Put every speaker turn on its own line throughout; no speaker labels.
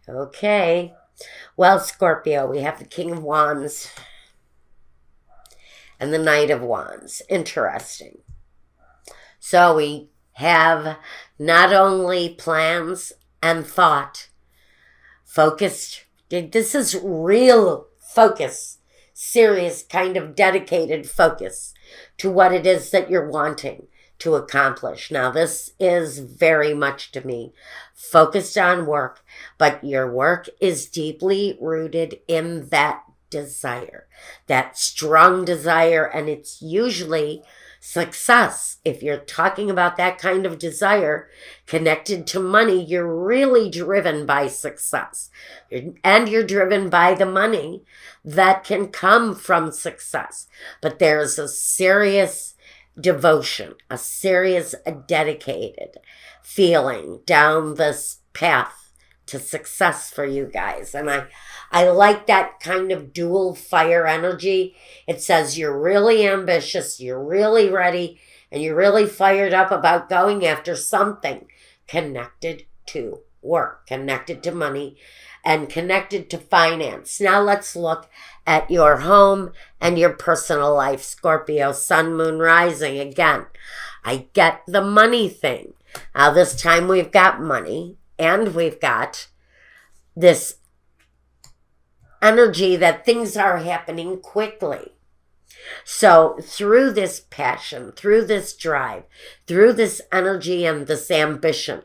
Okay. Well, Scorpio, we have the King of Wands and the Knight of Wands. Interesting. So we have not only plans and thought, focused. This is real focus, serious, kind of dedicated focus to what it is that you're wanting to accomplish. Now, this is very much to me focused on work, but your work is deeply rooted in that desire, that strong desire, and it's usually success. If you're talking about that kind of desire connected to money, you're really driven by success. And you're driven by the money that can come from success. But there's a serious devotion, a serious, dedicated feeling down this path to success for you guys. And I like that kind of dual fire energy. It says you're really ambitious, you're really ready, and you're really fired up about going after something connected to work, connected to money, and connected to finance. Now let's look at your home and your personal life, Scorpio, sun, moon, rising. Again, I get the money thing. Now this time we've got money and we've got this energy that things are happening quickly. So through this passion, through this drive, through this energy and this ambition,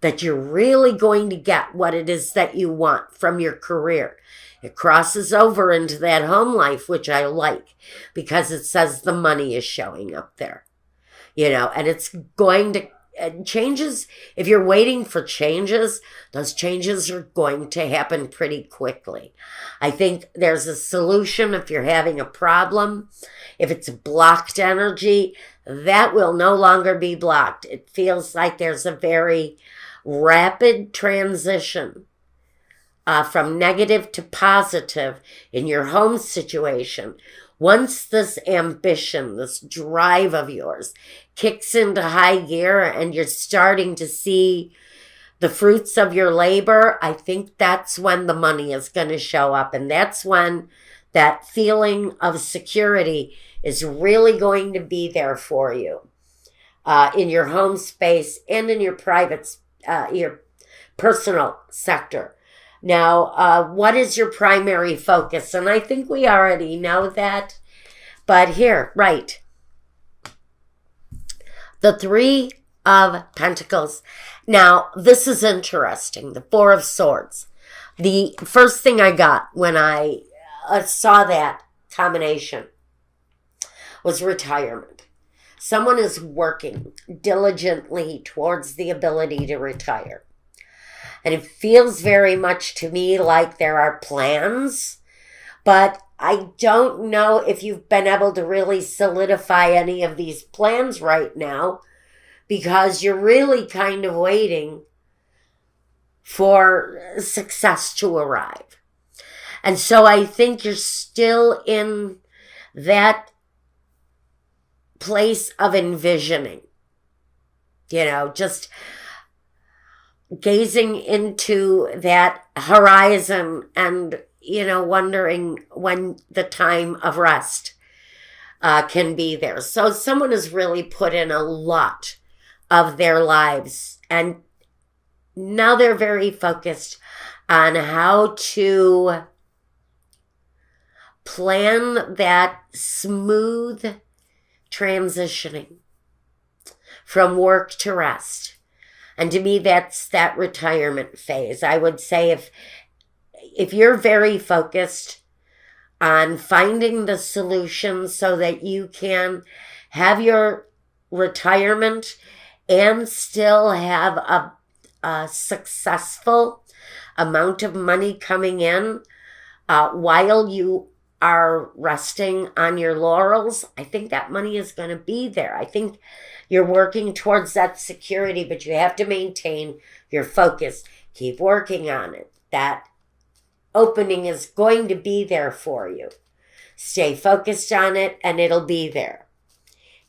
that you're really going to get what it is that you want from your career. It crosses over into that home life, which I like because it says the money is showing up there, and it's going to changes. If you're waiting for changes, those changes are going to happen pretty quickly. I think there's a solution if you're having a problem. If it's blocked energy, that will no longer be blocked. It feels like there's a very rapid transition from negative to positive in your home situation. Once this ambition, this drive of yours kicks into high gear and you're starting to see the fruits of your labor, I think that's when the money is going to show up. And that's when that feeling of security is really going to be there for you in your home space and in your your personal sector. Now, what is your primary focus? And I think we already know that. But here, right. The Three of Pentacles. Now, this is interesting. The Four of Swords. The first thing I got when I saw that combination was retirement. Someone is working diligently towards the ability to retire. And it feels very much to me like there are plans, but I don't know if you've been able to really solidify any of these plans right now because you're really kind of waiting for success to arrive. And so I think you're still in that place of envisioning, just gazing into that horizon and, wondering when the time of rest can be there. So someone has really put in a lot of their lives and now they're very focused on how to plan that smooth transitioning from work to rest. And to me, that's that retirement phase. I would say if you're very focused on finding the solution so that you can have your retirement and still have a successful amount of money coming in while you are resting on your laurels, I think that money is going to be there. I think you're working towards that security, but you have to maintain your focus. Keep working on it. That opening is going to be there for you. Stay focused on it and it'll be there.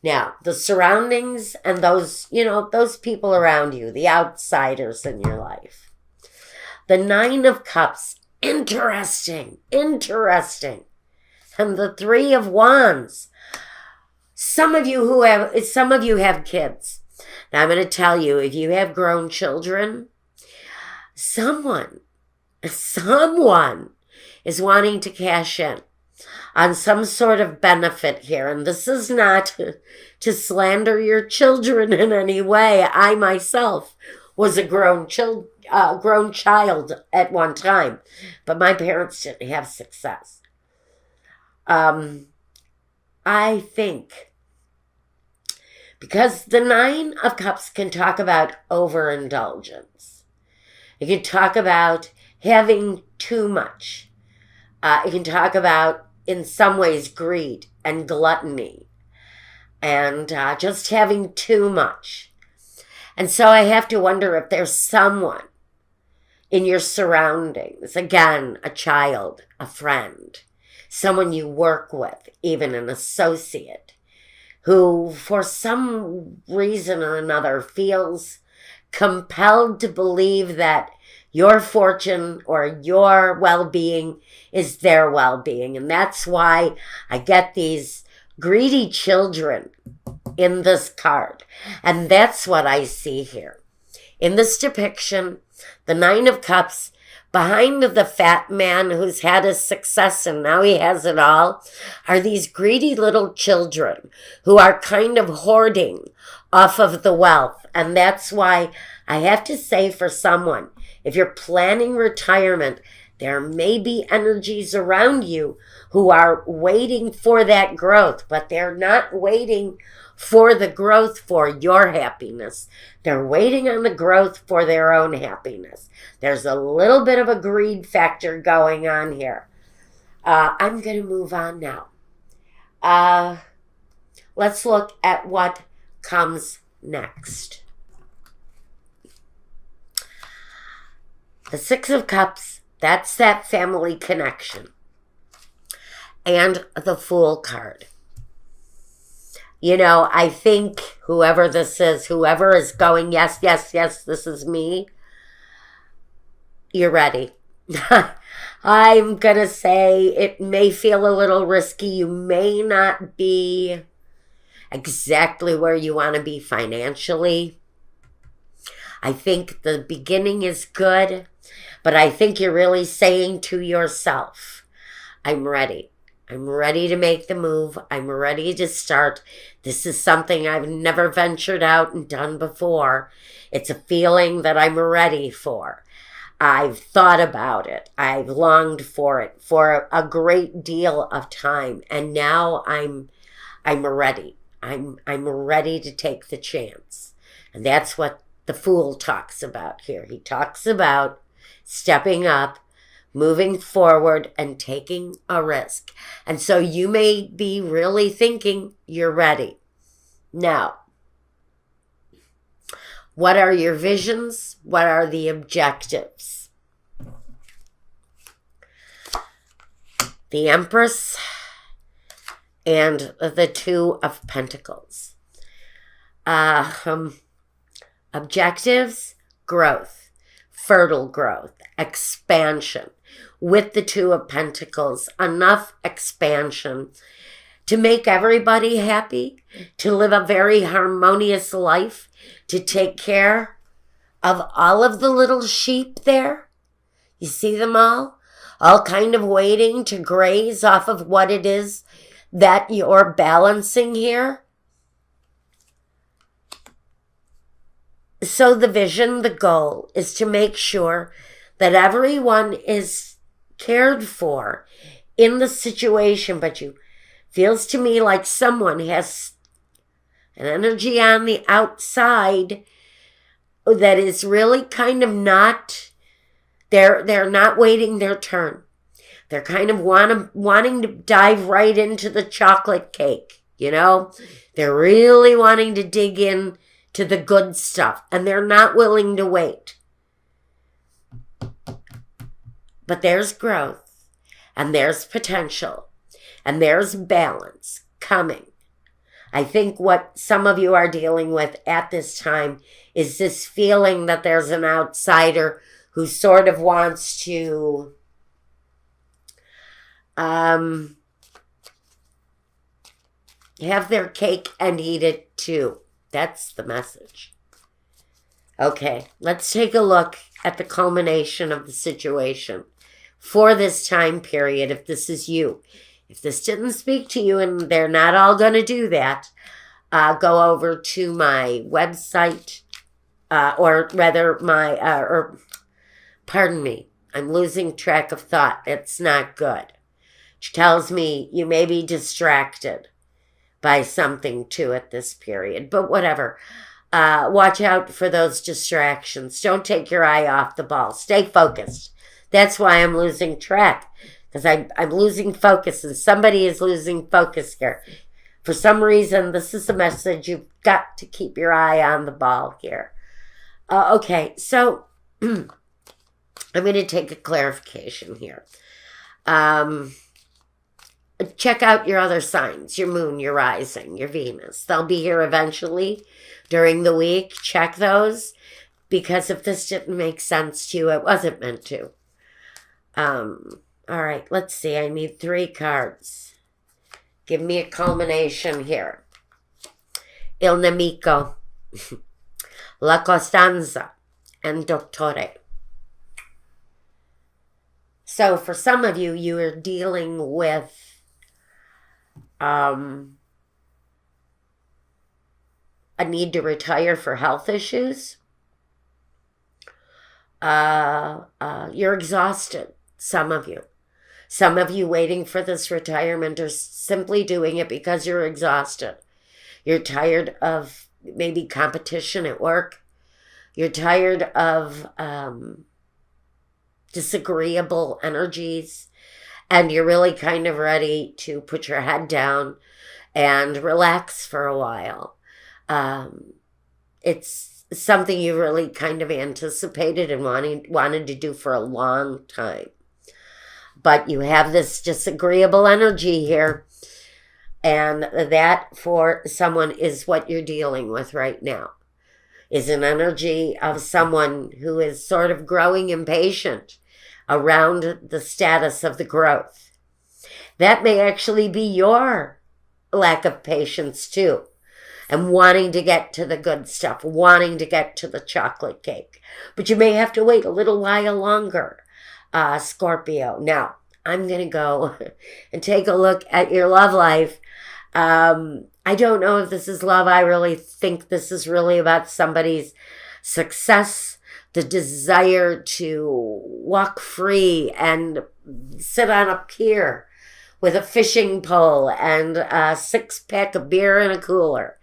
Now, the surroundings and those people around you, the outsiders in your life. The Nine of Cups, interesting. And the Three of Wands. Some of you have kids. Now I'm going to tell you, if you have grown children, someone is wanting to cash in on some sort of benefit here. And this is not to slander your children in any way. I myself was a grown child at one time, but my parents didn't have success. I think because the Nine of Cups can talk about overindulgence. It can talk about having too much. It can talk about, in some ways, greed and gluttony and just having too much. And so I have to wonder if there's someone in your surroundings, again, a child, a friend, someone you work with, even an associate, who for some reason or another feels compelled to believe that your fortune or your well-being is their well-being. And that's why I get these greedy children in this card. And that's what I see here. In this depiction, the Nine of Cups, behind the fat man who's had his success and now he has it all, are these greedy little children who are kind of hoarding off of the wealth. And that's why I have to say, for someone, if you're planning retirement, there may be energies around you who are waiting for that growth, but they're not waiting for the growth for your happiness. They're waiting on the growth for their own happiness. There's a little bit of a greed factor going on here. I'm going to move on now. Let's look at what comes next. The Six of Cups, that's that family connection. And the Fool card. You know, I think whoever this is, whoever is going, yes, this is me, you're ready. I'm going to say it may feel a little risky. You may not be exactly where you want to be financially. I think the beginning is good, but I think you're really saying to yourself, I'm ready. I'm ready to make the move. I'm ready to start. This is something I've never ventured out and done before. It's a feeling that I'm ready for. I've thought about it. I've longed for it for a great deal of time. And now I'm ready. I'm ready to take the chance. And that's what the Fool talks about here. He talks about stepping up, moving forward, and taking a risk. And so you may be really thinking you're ready. Now, what are your visions? What are the objectives? The Empress and the Two of Pentacles. Objectives, growth, fertile growth, expansion. With the Two of Pentacles, enough expansion to make everybody happy, to live a very harmonious life, to take care of all of the little sheep there. You see them all kind of waiting to graze off of what it is that you're balancing here. So the vision, the goal is to make sure that everyone is cared for in the situation, but you feels to me like someone has an energy on the outside that is really kind of not, they're not waiting their turn. They're kind of wanting to dive right into the chocolate cake, you know? They're really wanting to dig in to the good stuff, and they're not willing to wait. But there's growth, and there's potential, and there's balance coming. I think what some of you are dealing with at this time is this feeling that there's an outsider who sort of wants to have their cake and eat it too. That's the message. Okay, let's take a look at the culmination of the situation for this time period, if this is you. If this didn't speak to you, and they're not all going to do that, go over to my website, or rather pardon me, I'm losing track of thought. It's not good. Which tells me you may be distracted by something too at this period, but whatever. Watch out for those distractions. Don't take your eye off the ball. Stay focused. That's why I'm losing track, because I'm losing focus, and somebody is losing focus here. For some reason, this is the message. You've got to keep your eye on the ball here. Okay, so I'm going to take a clarification here. Check out your other signs, your moon, your rising, your Venus. They'll be here eventually during the week. Check those, because if this didn't make sense to you, it wasn't meant to. All right, let's see. I need 3 cards. Give me a culmination here. Il nemico, la costanza, and dottore. So for some of you, you are dealing with a need to retire for health issues. You're exhausted, some of you. Some of you waiting for this retirement are simply doing it because you're exhausted. You're tired of maybe competition at work. You're tired of disagreeable energies. And you're really kind of ready to put your head down and relax for a while. It's something you really kind of anticipated and wanted to do for a long time. But you have this disagreeable energy here. And that, for someone, is what you're dealing with right now. Is an energy of someone who is sort of growing impatient around the status of the growth. That may actually be your lack of patience too, and wanting to get to the good stuff, wanting to get to the chocolate cake. But you may have to wait a little while longer, Scorpio. Now, I'm going to go and take a look at your love life. I don't know if this is love. I really think this is really about somebody's success, the desire to walk free and sit on a pier with a fishing pole and a 6-pack of beer in a cooler,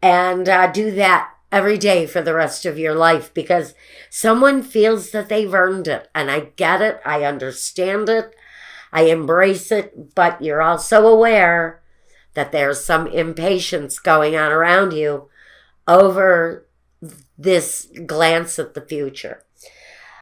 and do that every day for the rest of your life, because someone feels that they've earned it. And I get it. I understand it. I embrace it. But you're also aware that there's some impatience going on around you over this glance at the future.